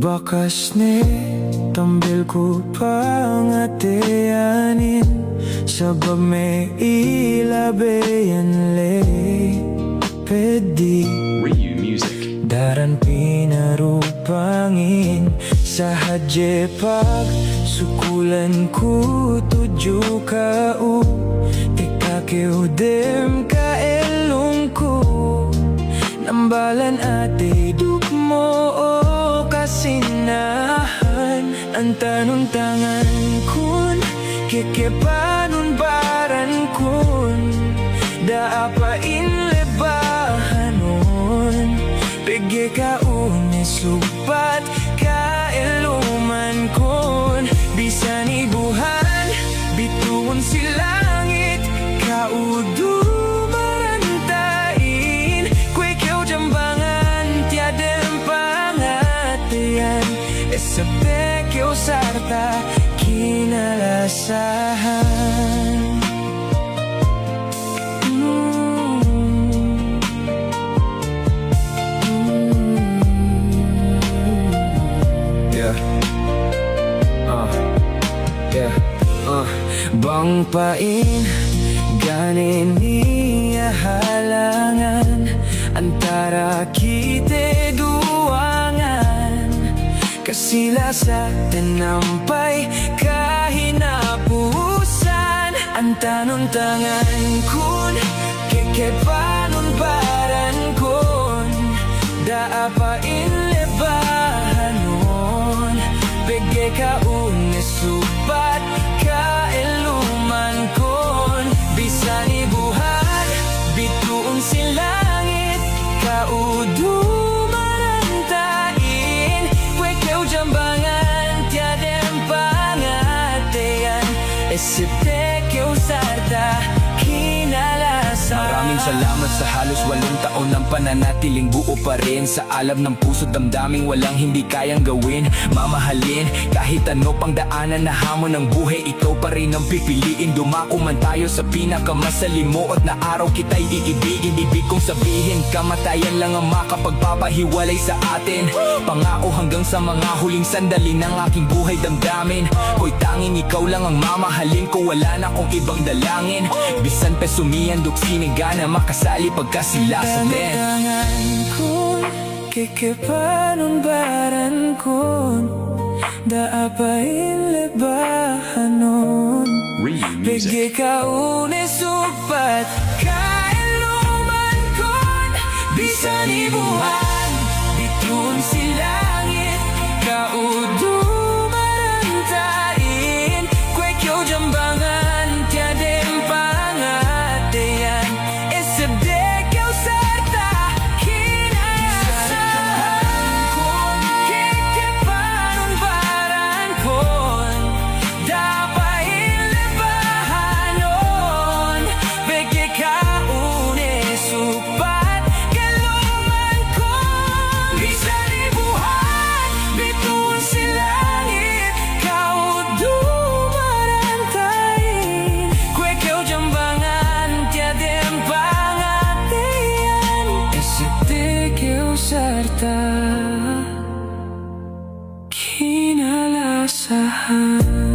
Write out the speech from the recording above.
Bakas ni tambil ko pangateanin sabab may ilabayan le pedi Ryu Music. daran pinarupangin sa hadje pag sukulan ko tuju ka u tekakeo dem ka elong ko nambalan ate duk mo o kasinahan ang tanong tangan kun kekepanun baran kun daapain lebahanon pege ka unisupat ka eluman kun bisa ni buhan bituon si langit kaudu marantain kwe keu jambangan tiada pangatian esabe keu sarta kinalasahan. Bang pain ganin niya halangan antara kita duangan kasila sa tinampay kahinapusan ang tanong tangan kun kekepanon paran kun daapain lebahanon bege ka unisupat ka eluman kon bisa ni buhat bituon si langit kaudu marantain kwe keu jambangan tiadem pangatean esete keu sarta kinalasan. Maraming salamat sa halos 8 taon ng pananatiling buo pa rin sa alam ng puso damdaming walang hindi kayang gawin. Mamahalin kahit ano pang daanan na hamon ng buhay, ikaw pa rin ang pipiliin. Dumako man tayo sa pinakamasalimuot na araw kita'y iibigin. Ibig kong sabihin kamatayan lang ang makapagpapahiwalay sa atin. Pangako hanggang sa mga huling sandali ng aking buhay damdamin ko'y tanging ikaw lang ang mamahalin ko, wala na akong ibang dalangin. Bisan pe sumiyan sinigana makasali pagkasila sa din. Tangan kun kekepanon baran kun daapain lebahanon Ryu Music. pege ka unisupat ka eluman kun bisa ni buhan bituon si langit kaudu marantain kwe keu jambangan tiadem pangatean esebe keu sarta kinalasahan kun kekepanon baran kun dapain lebahanon bege ka unisupat kaluman kun bisa ni buhan bituon si langit kaudu marantain kwe keu jambangan tiadem pangatean esete keu sarta kinalasahan.